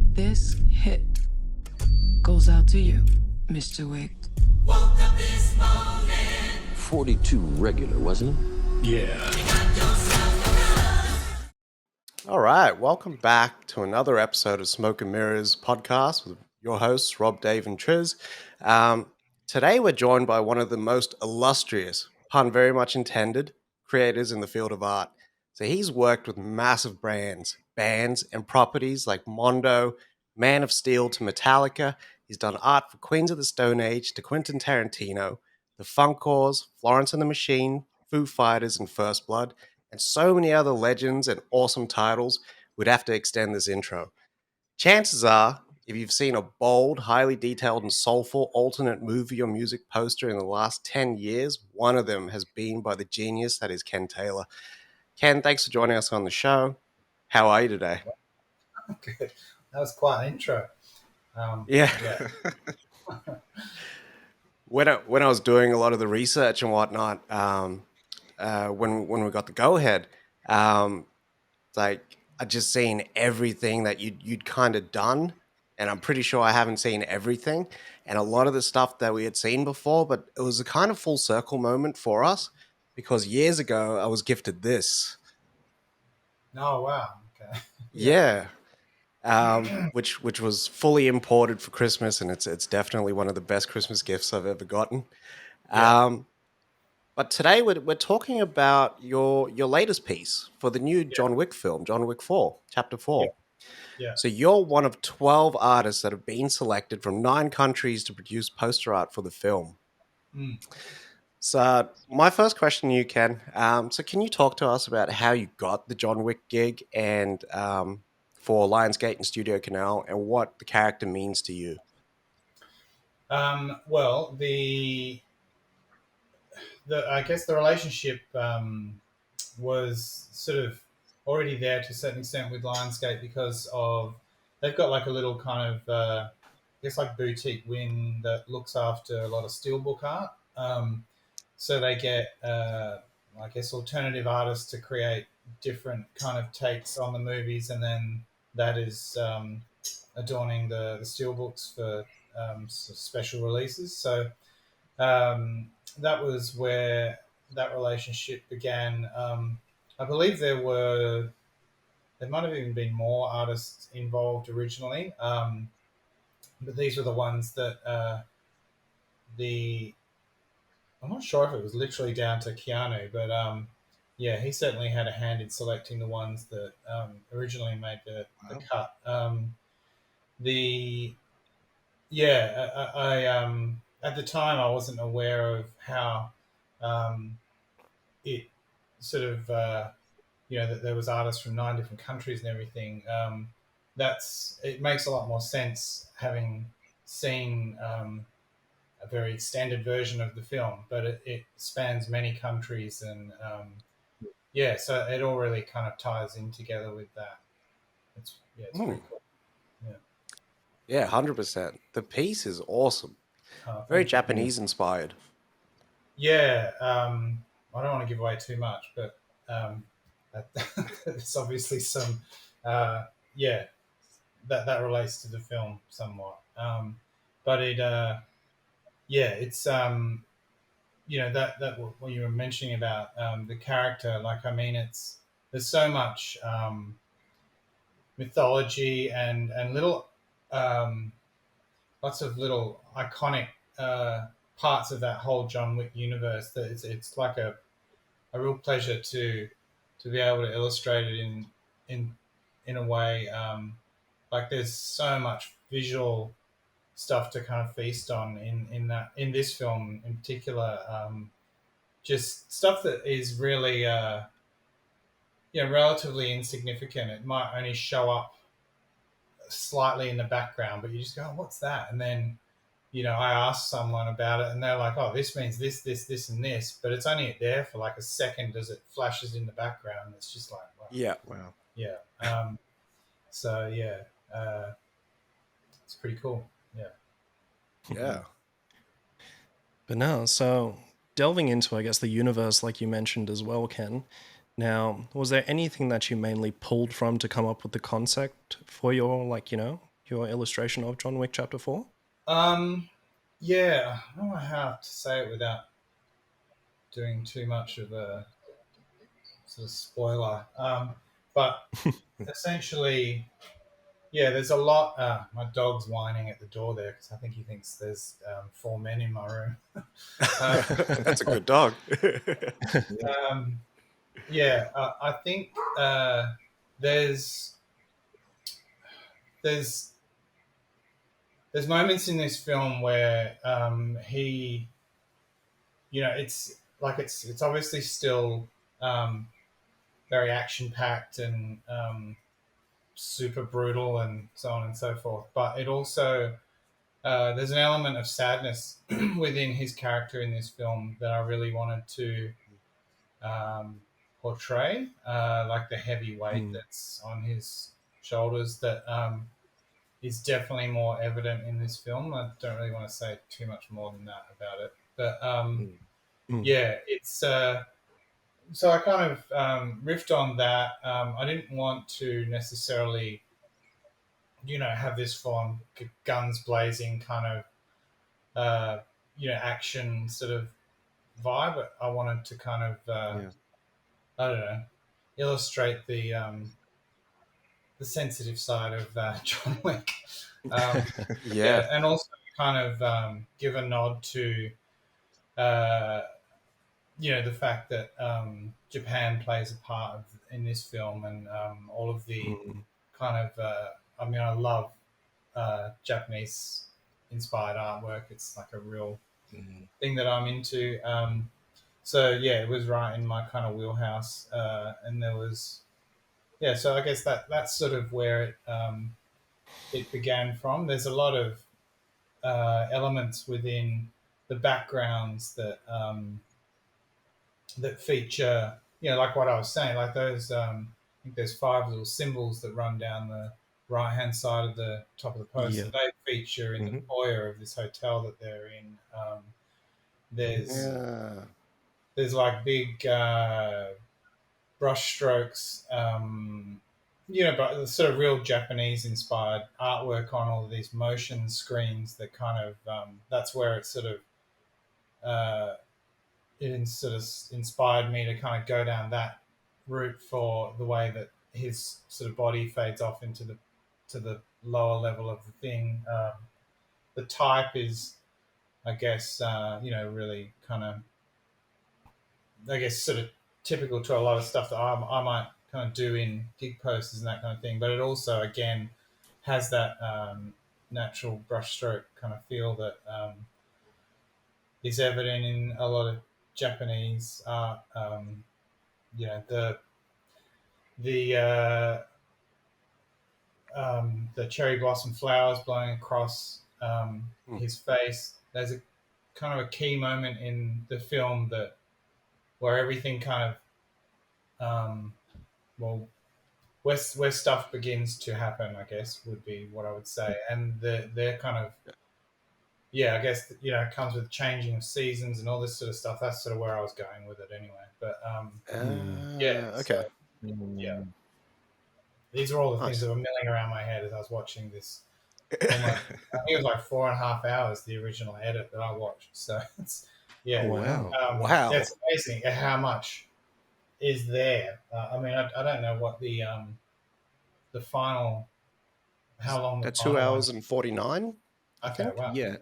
This hit goes out to you, Mr. Wick. 42 regular, wasn't it? Yeah. All right, welcome back to another episode of Smoke and Mirrors podcast with your hosts, Rob, Dave, and Triz. Today, we're joined by one of the most illustrious, pun very much intended, creators in the field of art. So he's worked with massive brands, bands, and properties like Mondo, Man of Steel to Metallica. He's done art for Queens of the Stone Age to Quentin Tarantino, The Funkors, Florence and the Machine, Foo Fighters, and First Blood, and so many other legends and awesome titles, we'd have to extend this intro. Chances are, if you've seen a bold, highly detailed, and soulful alternate movie or music poster in the last 10 years, one of them has been by the genius that is Ken Taylor. Ken, thanks for joining us on the show. How are you today? Good. That was quite an intro. Yeah. When I was doing a lot of the research and whatnot, when we got the go-ahead, like I just seen everything that you'd kind of done, and I'm pretty sure I haven't seen everything, and a lot of the stuff that we had seen before, but it was a kind of full circle moment for us because years ago I was gifted this. Oh, wow. Okay. Yeah. Which was fully imported for Christmas, and it's definitely one of the best Christmas gifts I've ever gotten. Yeah. But today we're talking about your latest piece for the new John Wick film, John Wick 4, Chapter 4. Yeah. So you're one of 12 artists that have been selected from 9 countries to produce poster art for the film. Mm. So my first question to you, Ken, so can you talk to us about how you got the John Wick gig and for Lionsgate and Studio Canal and what the character means to you? Well, the I guess the relationship was sort of already there to a certain extent with Lionsgate because of they've got like a little kind of I guess like boutique wing that looks after a lot of steelbook art. So they get I guess alternative artists to create different kind of takes on the movies, and then that is adorning the steelbooks for special releases. So that was where that relationship began. I believe there might have even been more artists involved originally, but these were the ones that the I'm not sure if it was literally down to Keanu, but yeah, he certainly had a hand in selecting the ones that originally made the cut. The I at the time I wasn't aware of how it sort of that there was artists from 9 different countries and everything. It makes a lot more sense having seen a very extended version of the film, but it spans many countries, and so it all really kind of ties in together with that. It's pretty cool. Yeah, 100%. The piece is awesome. Very Thank you. Japanese inspired. Yeah, I don't want to give away too much, but there's obviously some, that relates to the film somewhat. But it's that what you were mentioning about the character. Like, I mean, there's so much mythology and little lots of little iconic parts of that whole John Wick universe that it's like a real pleasure to be able to illustrate it in a way. Like, there's so much visual stuff to kind of feast on in this film in particular. Just stuff that is really relatively insignificant. It might only show up slightly in the background, but you just go, oh, what's that? And then I asked someone about it, and they're like, "Oh, this means this, this, and this," but it's only there for like a second as it flashes in the background. It's just like, wow. Yeah. Wow. Yeah. So yeah, it's pretty cool. Yeah. Yeah. But no, so delving into, I guess, the universe, like you mentioned as well, Ken. Now, was there anything that you mainly pulled from to come up with the concept for your, your illustration of John Wick Chapter 4? Yeah, I don't know how to say it without doing too much of a sort of spoiler. But essentially, yeah, there's a lot. My dog's whining at the door there because I think he thinks there's 4 men in my room. That's a good dog. Yeah, I think there's there's there's moments in this film where he, it's like it's obviously still um, very action packed and super brutal and so on and so forth. But it also there's an element of sadness within his character in this film that I really wanted to portray, like the heavy weight that's on his shoulders that is definitely more evident in this film. I don't really want to say too much more than that about it, but yeah, it's so I kind of riffed on that. I didn't want to necessarily, have this full guns blazing kind of, action sort of vibe. But I wanted to kind of, I don't know, illustrate the sensitive side of John Wick. Yeah. And also kind of give a nod to, uh, the fact that Japan plays a part in this film, and all of the kind of, I love Japanese inspired artwork. It's like a real thing that I'm into. So yeah, it was right in my kind of wheelhouse, and there was, yeah. So I guess that's sort of where it began from. There's a lot of elements within the backgrounds that feature, like what I was saying, like those. I think there's 5 little symbols that run down the right hand side of the top of the poster. Yeah. They feature in the foyer of this hotel that they're in. There's Yeah. there's like big brush strokes, but the sort of real Japanese inspired artwork on all of these motion screens that kind of, that's where it sort of, sort of inspired me to kind of go down that route for the way that his sort of body fades off into the lower level of the thing. The type is, I guess, really kind of, I guess, sort of typical to a lot of stuff that I might kind of do in gig posters and that kind of thing. But it also, again, has that natural brushstroke kind of feel that is evident in a lot of Japanese art. The the cherry blossom flowers blowing across his face. There's a kind of a key moment in the film where everything kind of where stuff begins to happen, I guess, would be what I would say. And they're kind of, I guess, it comes with changing of seasons and all this sort of stuff. That's sort of where I was going with it anyway. But Okay. yeah, these are all the things Nice. that were milling around my head as I was watching this. I think it was like 4.5 hours, the original edit that I watched. So it's, yeah. Wow. Wow. It's amazing how much is there. I don't know what the final, how long the 2 final hours one. and 49. Okay, wow. Yeah.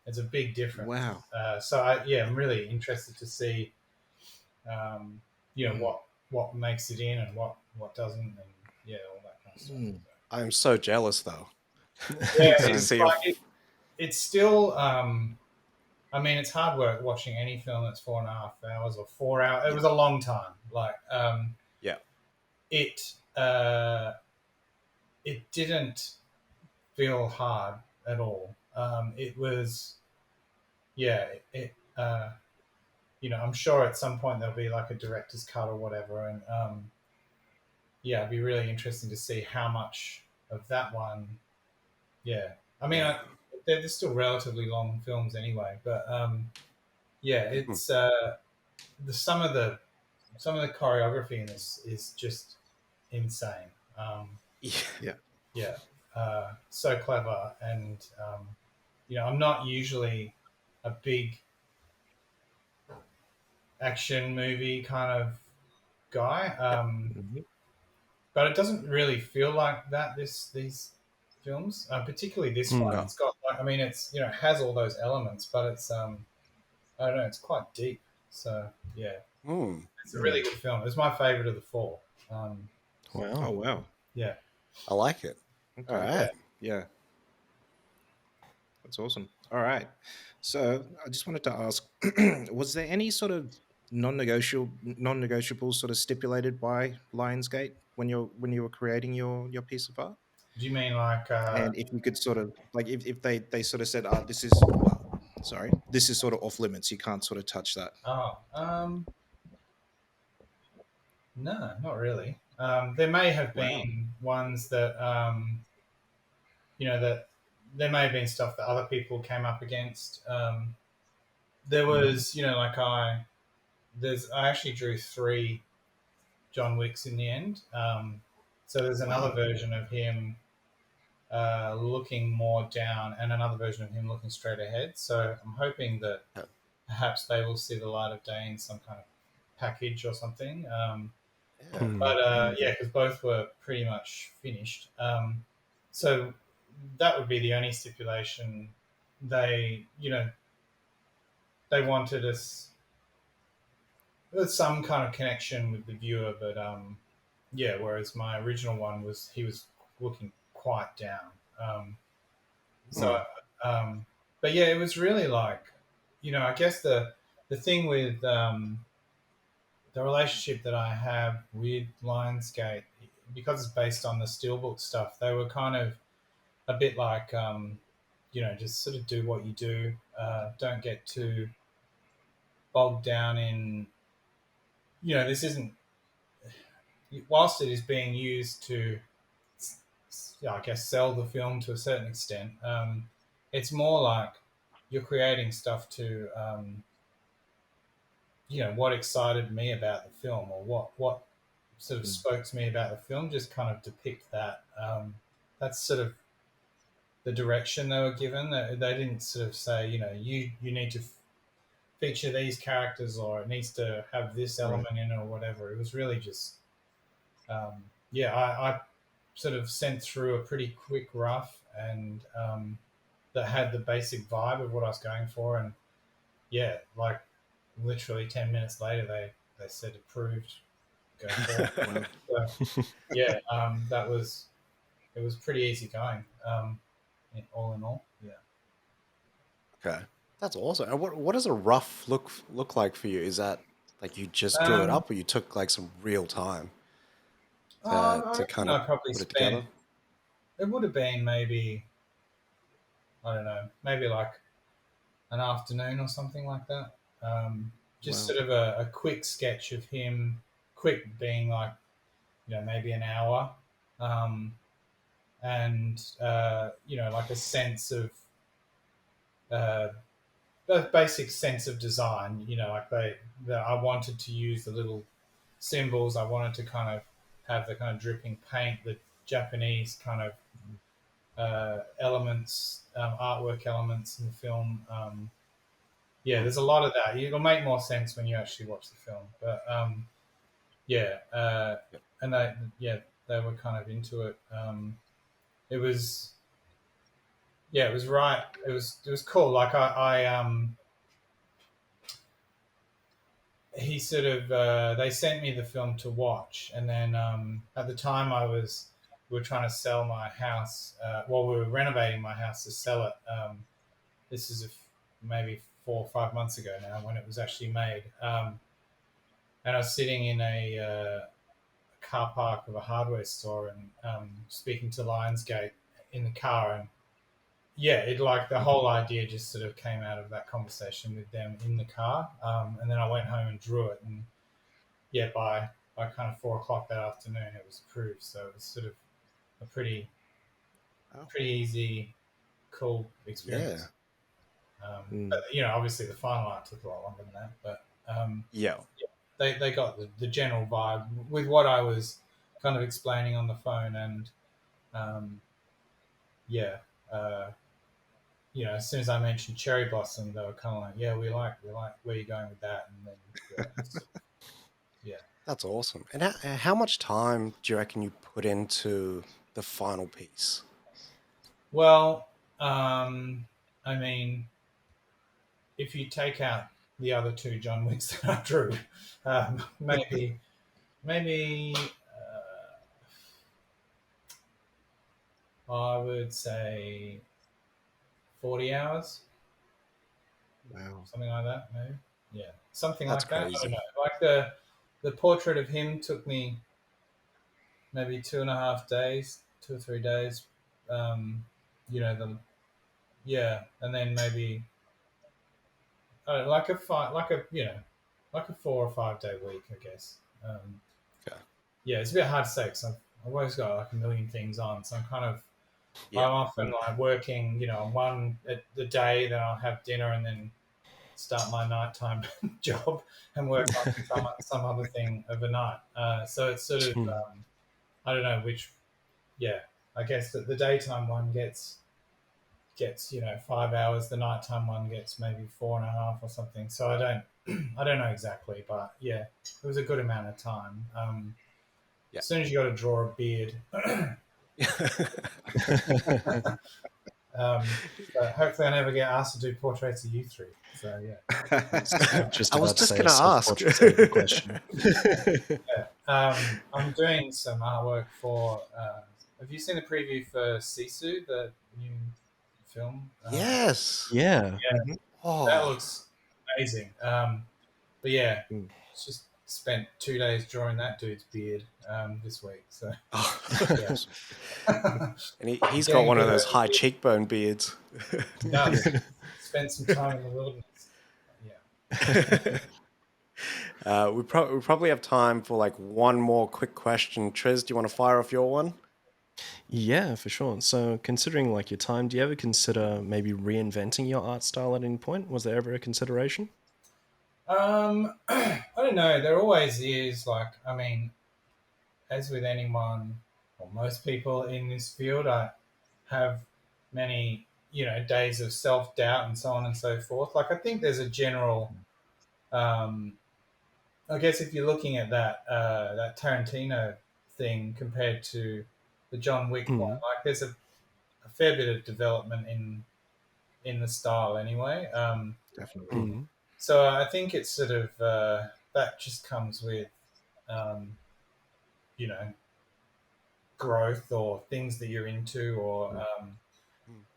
It's a big difference. Wow. So I'm really interested to see, what makes it in and what doesn't, and all that kind of stuff. I'm so jealous, though. Yeah, To it's see like it's still. It's hard work watching any film that's 4.5 hours or 4 hours. It was a long time. Like, yeah. It didn't feel hard at all. It was, I'm sure at some point there'll be like a director's cut or whatever, and it'd be really interesting to see how much of that one. Yeah, they're still relatively long films anyway, but it's some of the choreography in this is just insane. Yeah. Yeah, so clever, and I'm not usually a big action movie kind of guy, Mhm. but it doesn't really feel like that. These films, particularly this one, Hmm. No. it's got like, I mean, it's it has all those elements, but it's I don't know, it's quite deep. So yeah, Hmm. it's a really good film. It's my favorite of the four. Um, Oh Wow. wow. yeah, I like it. All Okay. yeah. right. Yeah, that's awesome. All right. So I just wanted to ask, was there any sort of non-negotiable sort of stipulated by Lionsgate when you were creating your piece of art? Do you mean like? And if you could sort of like if they sort of said, this is well, sorry, this is sort of off limits. You can't sort of touch that. Oh, no, not really. There may have Wow. been ones that that there may have been stuff that other people came up against. There Mhm. was, like I actually drew three John Wicks in the end. So there's another Wow. version of him looking more down, and another version of him looking straight ahead. So I'm hoping that Yeah. perhaps they will see the light of day in some kind of package or something. Yeah. Hmm. But yeah, because both were pretty much finished. So that would be the only stipulation. They, they wanted us with some kind of connection with the viewer, but yeah. Whereas my original one was he was looking quite down. Um, Hmm. so, but yeah, it was really like, I guess the thing with the relationship that I have with Lionsgate, because it's based on the Steelbook stuff, they were kind of a bit like, just sort of do what you do. Don't get too bogged down in, this isn't, whilst it is being used to, yeah, I guess, sell the film to a certain extent, it's more like you're creating stuff to, what excited me about the film, or what sort of Mm. spoke to me about the film, just kind of depict that. That's sort of the direction they were given. They didn't sort of say, you need to feature these characters, or it needs to have this Right. element in it, or whatever. It was really just, yeah, I sort of sent through a pretty quick rough, and that had the basic vibe of what I was going for. And yeah, like literally 10 minutes later, they said approved, go forward. Wow. So, yeah, it was pretty easy going, all in all. Yeah. Okay. That's awesome. And what does a rough look like for you? Is that like you just drew it Um, up, or you took like some real time I to reckon kind of I probably put it spent, together? it would have been maybe, I don't know, maybe like an afternoon or something like that. Just Wow. sort of a quick sketch of him, quick being like, maybe an hour. Um, and, like a sense of, uh, a basic sense of design, like I wanted to use the little symbols. I wanted to kind of have the kind of dripping paint, the Japanese kind of elements, artwork elements in the film. Yeah, Hmm. there's a lot of that. It'll make more sense when you actually watch the film. But yeah, Yep. and they were kind of into it. It was yeah, it was right. It was cool. Like he sort of they sent me the film to watch, and then at the time we were trying to sell my house. Well, we were renovating my house to sell it. This is maybe 4 or 5 months ago now, when it was actually made. And I was sitting in a car park of a hardware store, and speaking to Lionsgate in the car, and yeah, it like the whole idea just sort of came out of that conversation with them in the car. And then I went home and drew it, and yeah, by kind of 4 o'clock that afternoon, it was approved. So it was sort of a Oh, pretty easy, cool yeah. experience. But Mm. obviously the final art took a lot longer than that. But Yeah. they got the general vibe with what I was kind of explaining on the phone, and um, yeah, uh, as soon as I mentioned cherry blossom, they were kind of like, yeah, we like where you're going with that, and then yeah. That's awesome. And how much time do you reckon you put into the final piece? Well, I mean, if you take out the other two John Wicks that I drew, maybe I would say 40 hours, Wow. something like that, maybe. Yeah, something That's like that. I don't crazy. know. Like the portrait of him took me maybe 2.5 days, 2 or 3 days. The yeah, and then maybe like a five, like a 4 or 5 day week, I guess. Okay. Yeah, it's a bit hard to say because I've always got like a million things on, so Yeah. I'm often like working, on one at the day, then I'll have dinner and then start my nighttime job and work on some other thing overnight. So it's sort of I don't know which. Yeah, I guess that the daytime one gets 5 hours. The nighttime one gets maybe 4.5 or something. So I don't know exactly, but yeah, it was a good amount of time. Yeah. As soon as you got to draw a beard, but hopefully I never get asked to do portraits of you three. So yeah. Just I was about to just say gonna a ask. self-portrait's out of the question. I'm doing some artwork for. Have you seen the preview for Sisu, the new film? Yes. Yeah. Yeah, that Oh. looks amazing. But yeah, Mm. just spent 2 days drawing that dude's beard this week. So yeah, Awesome. And he's got getting one of good those at high it. cheekbone beards. He does. Spent some time in the wilderness. Yeah. We probably have time for like one more quick question. Triz, do you want to fire off your one? Yeah, for sure. So, considering like your time, do you ever consider maybe reinventing your art style at any point? Was there ever a consideration? I don't know. There always is. Like, I mean, as with anyone or most people in this field, I have many, days of self doubt and so on and so forth. Like, I think there's a general, um, I guess, if you're looking at that Tarantino thing compared to the John Wick one, Mm. like, there's a fair bit of development in the style anyway. Definitely. Mm. Mm. So I think it's sort of that just comes with, um, you know, growth or things that you're into or Mm.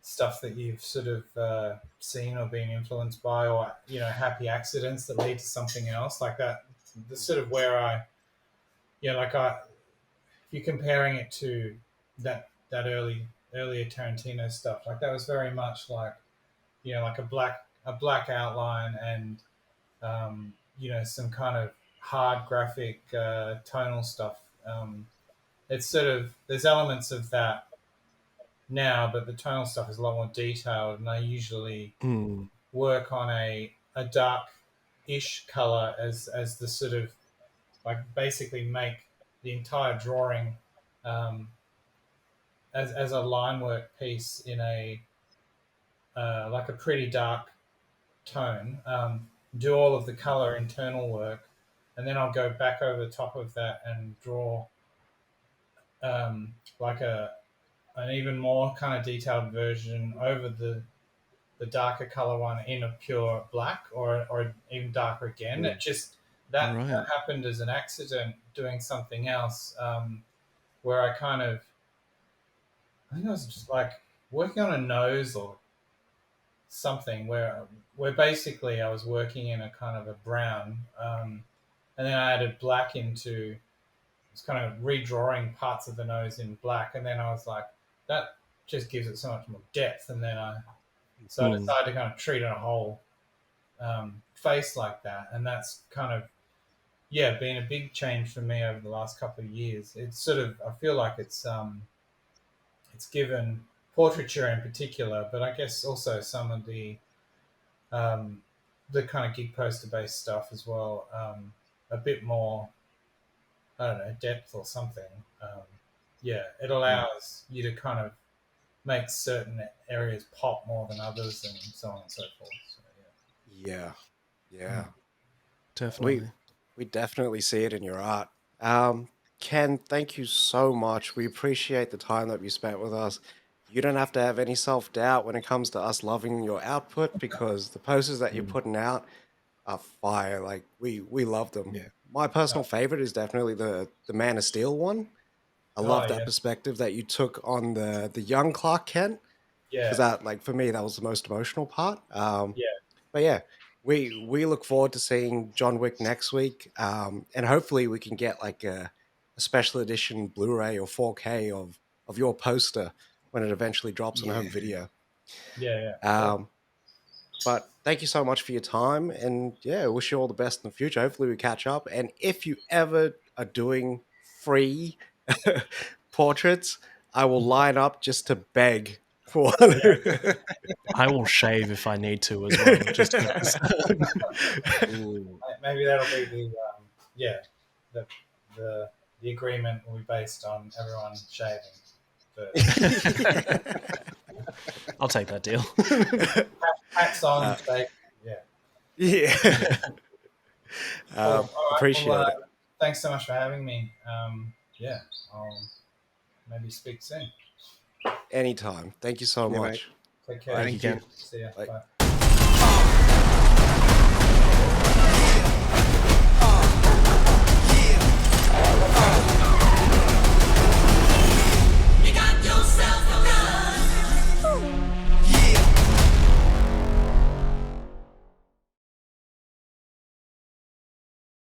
stuff that you've sort of seen or been influenced by or happy accidents that lead to something else like that. The sort of where I like I if you're comparing it to that earlier Tarantino stuff, like that was very much like like a black outline and some kind of hard graphic tonal stuff. It's sort of there's elements of that now, but the tonal stuff is a lot more detailed, and I usually Mm. work on a dark-ish color as the sort of like basically make the entire drawing um, as a line work piece in a like a pretty dark tone. Do all of the color internal work, and then I'll go back over the top of that and draw like an even more kind of detailed version over the darker color one in a pure black or even darker again. It just that Right. happened as an accident doing something else where I think I was just like working on a nose or something where basically I was working in a kind of a brown and then I added black into it's kind of redrawing parts of the nose in black and then I was like that just gives it so much more depth and then I Mm. decided to kind of treat a whole face like that, and that's kind of been a big change for me over the last couple of years. It's sort of I feel like it's given portraiture in particular, but I guess also some of the kind of gig poster based stuff as well, a bit more I don't know depth or something. It allows you to kind of makes certain areas pop more than others, and so on and so forth. So, Yeah, yeah. We Definitely. we definitely see it in your art. Ken, thank you so much. We appreciate the time that you spent with us. You don't have to have any self-doubt when it comes to us loving your output because the posters that you're Mm. putting out are fire. Like we love them. Yeah. My personal favorite is definitely the Man of Steel one. I love oh that yeah, perspective that you took on the young Clark Kent because yeah, that, like, for me, that was the most emotional part. yeah, But yeah, we look forward to seeing John Wick next week, and hopefully we can get like a special edition Blu-ray or 4K of your poster when it eventually drops on Yeah. home video. yeah, yeah. Cool. Um, but thank you so much for your time, and yeah, wish you all the best in the future. Hopefully we catch up, and if you ever are doing free portraits, I will line up just to beg for one. I will shave if I need to as well, just to get this. Ooh. Maybe that'll be the yeah, the the the agreement will be based on everyone shaving first. I'll take that deal. Hats on, Uh, shake. Yeah. yeah. Cool. All right. Well, Appreciate it. thanks so much for having me. Yeah, I'll maybe speak soon. Anytime. Thank you so Yeah, mate. much. Take care. Thank you, Thank you. Ken. See ya. Bye. Bye.